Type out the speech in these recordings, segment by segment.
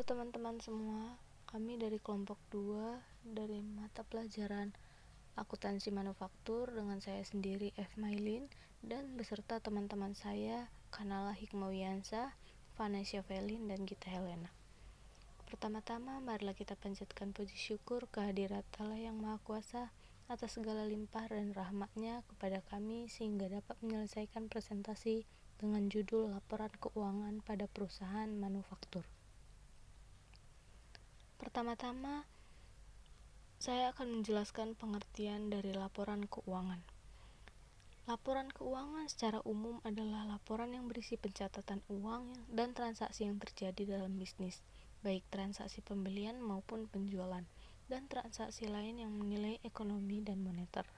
teman-teman semua, kami dari kelompok 2 dari mata pelajaran Akuntansi Manufaktur dengan saya sendiri F. Mailin dan beserta teman-teman saya Kanala Hikmawiansah, Vanessa Velin, dan Gita Helena. Pertama-tama, marilah kita panjatkan puji syukur kehadirat Allah yang Maha Kuasa atas segala limpah dan rahmat-Nya kepada kami sehingga dapat menyelesaikan presentasi dengan judul Laporan Keuangan pada Perusahaan Manufaktur. Pertama-tama, saya akan menjelaskan pengertian dari laporan keuangan. Laporan keuangan secara umum adalah laporan yang berisi pencatatan uang dan transaksi yang terjadi dalam bisnis, baik transaksi pembelian maupun penjualan, dan transaksi lain yang menilai ekonomi dan moneter.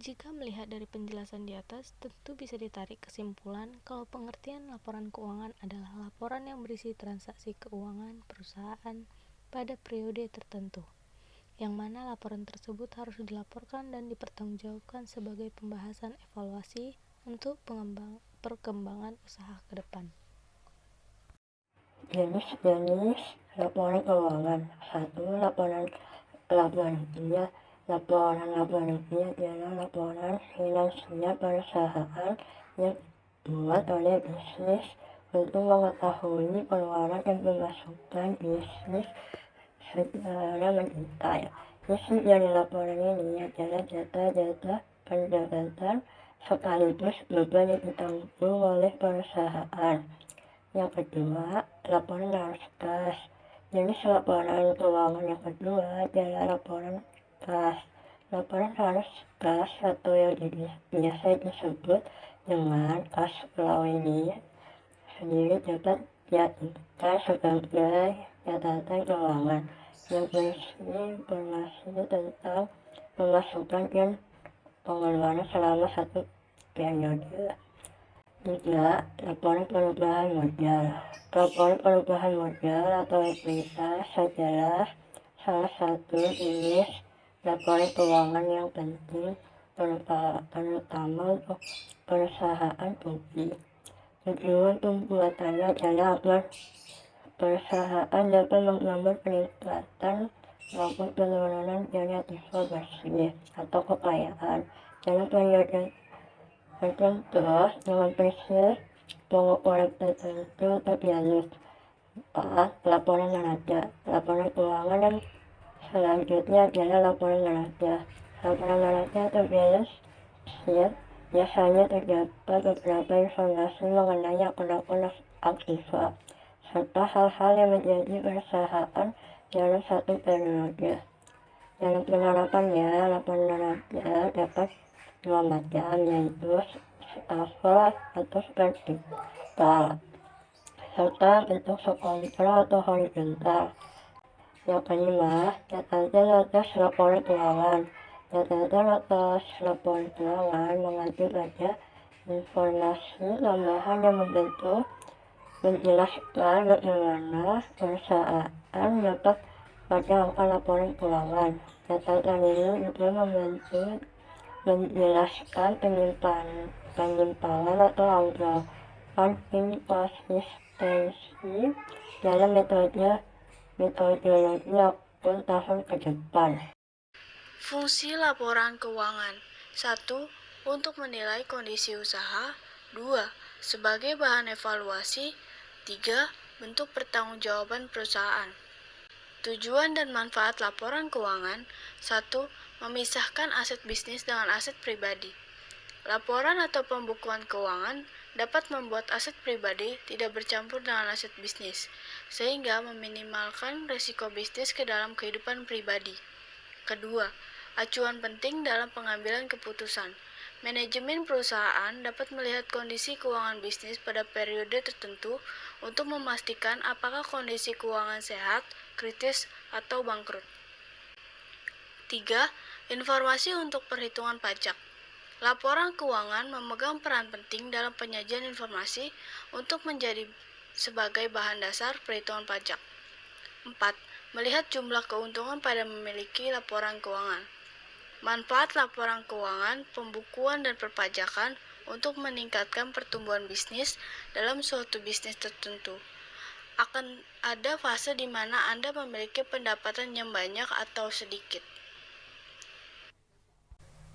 Jika melihat dari penjelasan di atas, tentu bisa ditarik kesimpulan kalau pengertian laporan keuangan adalah laporan yang berisi transaksi keuangan perusahaan pada periode tertentu, yang mana laporan tersebut harus dilaporkan dan dipertanggungjawabkan sebagai pembahasan evaluasi untuk perkembangan usaha ke depan. Jenis-jenis laporan keuangan. 1. Laporan rupiah. Laporan rupiah adalah laporan finansial perusahaan yang dibuat oleh bisnis untuk mengetahui pengeluaran dan pemasukan bisnis secara mendetail. Isi dari laporan ini adalah data-data pendapatan sekaligus beban yang ditanggung oleh perusahaan. Yang kedua, laporan arus kas. Jenis laporan keuangan yang kedua adalah laporan kas. Laporan arus kas atau yang biasa disebut dengan kas flow ini sendiri dapat diartikan sebagai catatan keuangan yang berisi informasi tentang pemasukan dan pengeluaran selama satu periode. 3. Laporan perubahan modal. Laporan perubahan modal atau likuiditas adalah salah satu jenis laporan keuangan yang penting, terutama untuk perusahaan publik. Tujuan pembuatannya adalah agar perusahaan dapat mengambil peningkatan maupun penurunan dari aktiva bersih atau kekayaan dalam periode tertentu dengan prinsip pengukuran tertentu terjalin. 4. Laporan neraca. Laporan keuangan yang selanjutnya adalah laporan neraca. Laporan neraca atau balance sheet biasanya terdapat beberapa informasi mengenai akun-akun aktiva serta hal-hal yang menjadi perusahaan dalam satu periode. Dalam penerapannya, laporan neraca dapat dua macam, yaitu skala atau vertikal serta bentuk sekontrol atau horizontal. Yang kelima, catatan atas laporan keuangan. Catatan atas laporan keuangan mengacu pada informasi tambahan yang menjelaskan bagaimana perusahaan dapat pada angka laporan keuangan. Catatan ini juga membantu menjelaskan penyimpangan atau anggapan inkonsistensi dalam metodologi akun tahun ke depan. Fungsi laporan keuangan. 1. Untuk menilai kondisi usaha. 2. Sebagai bahan evaluasi. 3. Bentuk pertanggungjawaban perusahaan. Tujuan dan manfaat laporan keuangan. 1. Memisahkan aset bisnis dengan aset pribadi. Laporan atau pembukuan keuangan dapat membuat aset pribadi tidak bercampur dengan aset bisnis, sehingga meminimalkan risiko bisnis ke dalam kehidupan pribadi. Kedua, acuan penting dalam pengambilan keputusan. Manajemen perusahaan dapat melihat kondisi keuangan bisnis pada periode tertentu untuk memastikan apakah kondisi keuangan sehat, kritis, atau bangkrut. 3. Informasi untuk perhitungan pajak. Laporan keuangan memegang peran penting dalam penyajian informasi untuk menjadi sebagai bahan dasar perhitungan pajak. 4. Melihat jumlah keuntungan pada memiliki laporan keuangan. Manfaat laporan keuangan, pembukuan, dan perpajakan untuk meningkatkan pertumbuhan bisnis dalam suatu bisnis tertentu. Akan ada fase di mana Anda memiliki pendapatan yang banyak atau sedikit.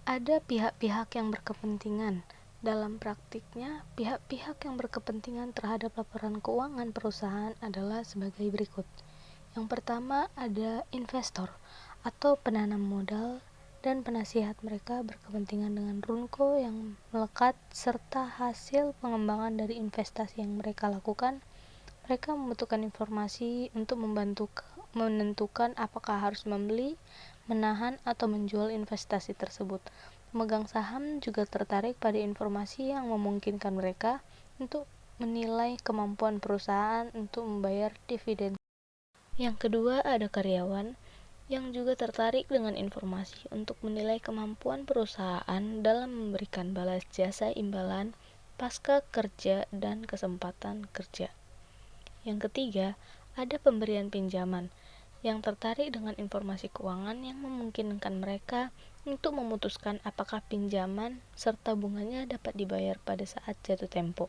Ada pihak-pihak yang berkepentingan. Dalam praktiknya, pihak-pihak yang berkepentingan terhadap laporan keuangan perusahaan adalah sebagai berikut. Yang pertama ada investor atau penanam modal dan penasihat mereka berkepentingan dengan runko yang melekat serta hasil pengembangan dari investasi yang mereka lakukan. Mereka membutuhkan informasi untuk menentukan apakah harus membeli, menahan, atau menjual investasi tersebut. Pemegang saham juga tertarik pada informasi yang memungkinkan mereka untuk menilai kemampuan perusahaan untuk membayar dividen. Yang kedua ada karyawan yang juga tertarik dengan informasi untuk menilai kemampuan perusahaan dalam memberikan balas jasa imbalan pasca kerja dan kesempatan kerja. Yang ketiga, ada pemberian pinjaman yang tertarik dengan informasi keuangan yang memungkinkan mereka untuk memutuskan apakah pinjaman serta bunganya dapat dibayar pada saat jatuh tempo.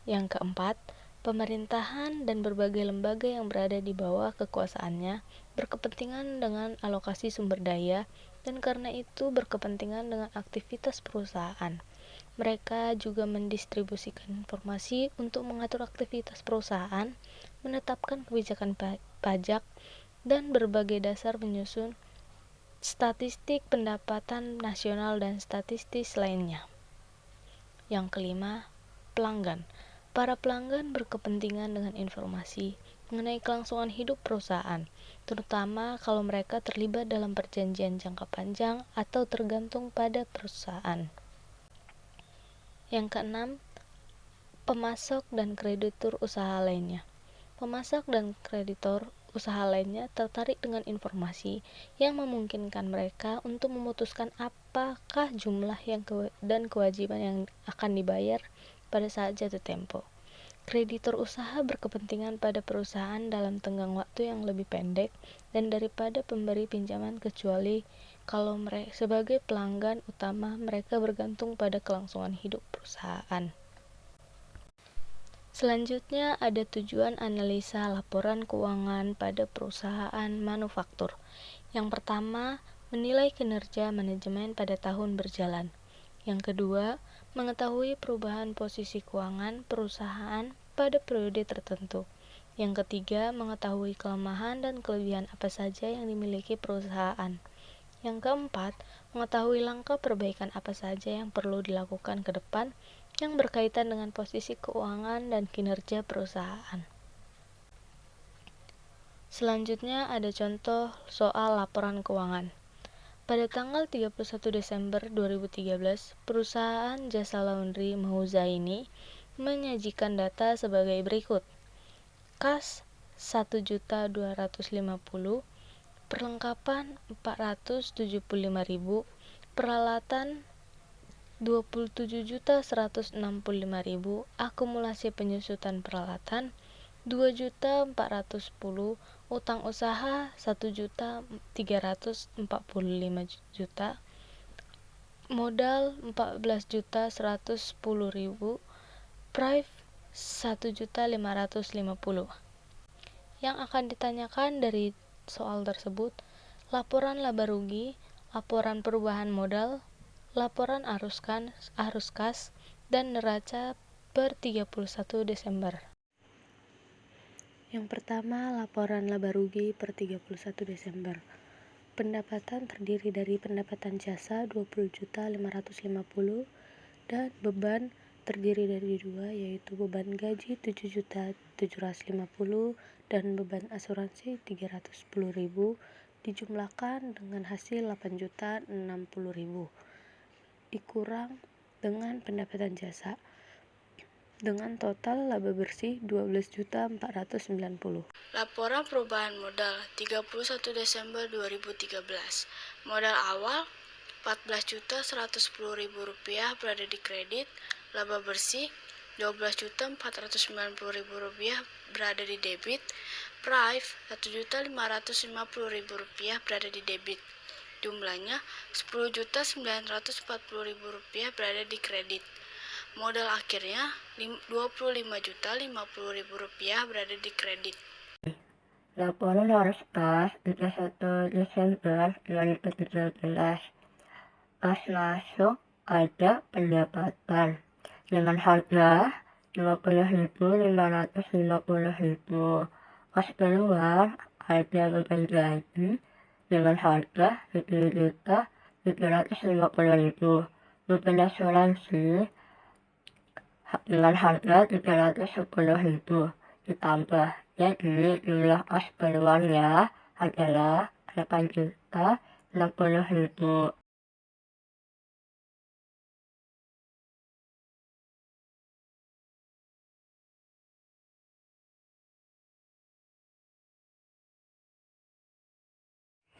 Yang keempat, pemerintahan dan berbagai lembaga yang berada di bawah kekuasaannya berkepentingan dengan alokasi sumber daya dan karena itu berkepentingan dengan aktivitas perusahaan. Mereka juga mendistribusikan informasi untuk mengatur aktivitas perusahaan, menetapkan kebijakan pajak, dan berbagai dasar menyusun statistik pendapatan nasional dan statistis lainnya. Yang kelima, pelanggan. Para pelanggan berkepentingan dengan informasi mengenai kelangsungan hidup perusahaan, terutama kalau mereka terlibat dalam perjanjian jangka panjang atau tergantung pada perusahaan. Yang keenam, pemasok dan kreditur usaha lainnya. Pemasok dan kreditor usaha lainnya tertarik dengan informasi yang memungkinkan mereka untuk memutuskan apakah jumlah dan kewajiban yang akan dibayar pada saat jatuh tempo. Kreditur usaha berkepentingan pada perusahaan dalam tenggang waktu yang lebih pendek dan daripada pemberi pinjaman kecuali kalau mereka sebagai pelanggan utama mereka bergantung pada kelangsungan hidup perusahaan. Selanjutnya ada tujuan analisa laporan keuangan pada perusahaan manufaktur. Yang pertama, menilai kinerja manajemen pada tahun berjalan. Yang kedua, mengetahui perubahan posisi keuangan perusahaan pada periode tertentu. Yang ketiga, mengetahui kelemahan dan kelebihan apa saja yang dimiliki perusahaan. Yang keempat, mengetahui langkah perbaikan apa saja yang perlu dilakukan ke depan yang berkaitan dengan posisi keuangan dan kinerja perusahaan. Selanjutnya ada contoh soal laporan keuangan. Pada tanggal 31 Desember 2013, perusahaan jasa laundry Mauzaini menyajikan data sebagai berikut. Kas 1.250.000, perlengkapan 475.000, peralatan 27.165.000, akumulasi penyusutan peralatan 2.410, utang usaha 1.345.000, modal 14.110.000, prive 1.550. Yang akan ditanyakan dari soal tersebut, laporan laba rugi, laporan perubahan modal, laporan arus kas, dan neraca per 31 Desember. Yang pertama, laporan laba rugi per 31 Desember. Pendapatan terdiri dari pendapatan jasa 20.550 dan beban terdiri dari dua, yaitu beban gaji 7.750 dan beban asuransi 310.000 dijumlahkan dengan hasil 8.060.000 dikurang dengan pendapatan jasa dengan total laba bersih 12.490. Laporan perubahan modal 31 Desember 2013. Modal awal Rp14.110.000 berada di kredit, laba bersih Rp12.490.000 berada di debit, prive Rp1.550.000 berada di debit. Jumlahnya Rp10.940.000 berada di kredit. Modal akhirnya Rp25.050.000 berada di kredit. Laporan harus pas 31 Desember 2017. Pas masuk ada pendapatan dengan harga Rp50.550.000. Pas keluar ada beban gaji dengan harga Rp7.750.000. Beban asuransi dengan harga Rp310.000 ditambah. Jadi jumlah pas keluarnya adalah Rp8.060.000.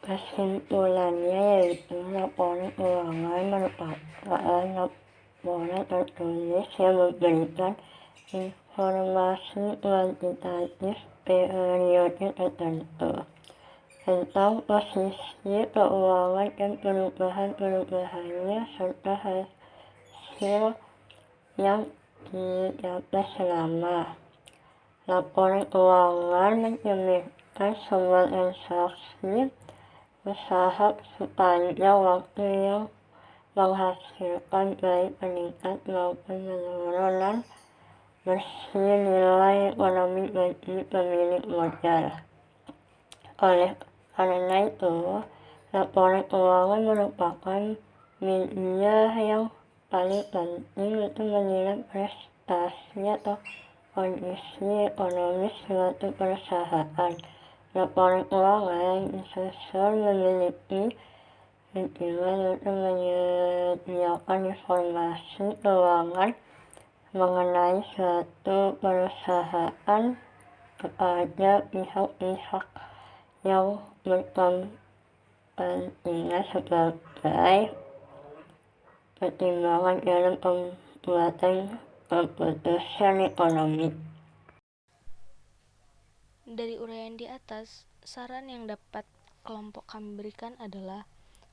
Kesimpulannya yaitu laporan keuangan merupakan laporan tertulis yang memberikan informasi kuantitatif periode tertentu tentang posisi keuangan dan perubahan-perubahannya serta hasil yang didapat selama. Laporan keuangan mencerminkan semua transaksi usaha sepanjang waktu yang menghasilkan baik peningkat maupun penurunan bersih nilai ekonomi bagi pemilik modal. Oleh karena itu, laporan keuangan merupakan media yang paling penting untuk menilai prestasi atau kondisi ekonomis suatu perusahaan. Laporan keuangan disusun memiliki tujuan untuk menyediakan informasi keuangan mengenai suatu perusahaan kepada pihak-pihak yang berkepentingan sebagai pertimbangan dalam pembuatan keputusan ekonomi. Dari uraian di atas, saran yang dapat kelompok kami berikan adalah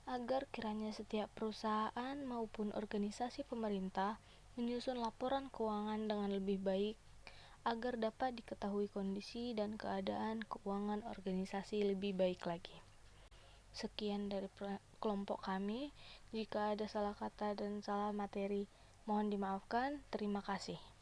agar kiranya setiap perusahaan maupun organisasi pemerintah menyusun laporan keuangan dengan lebih baik agar dapat diketahui kondisi dan keadaan keuangan organisasi lebih baik lagi. Sekian dari kelompok kami. Jika ada salah kata dan salah materi, mohon dimaafkan. Terima kasih.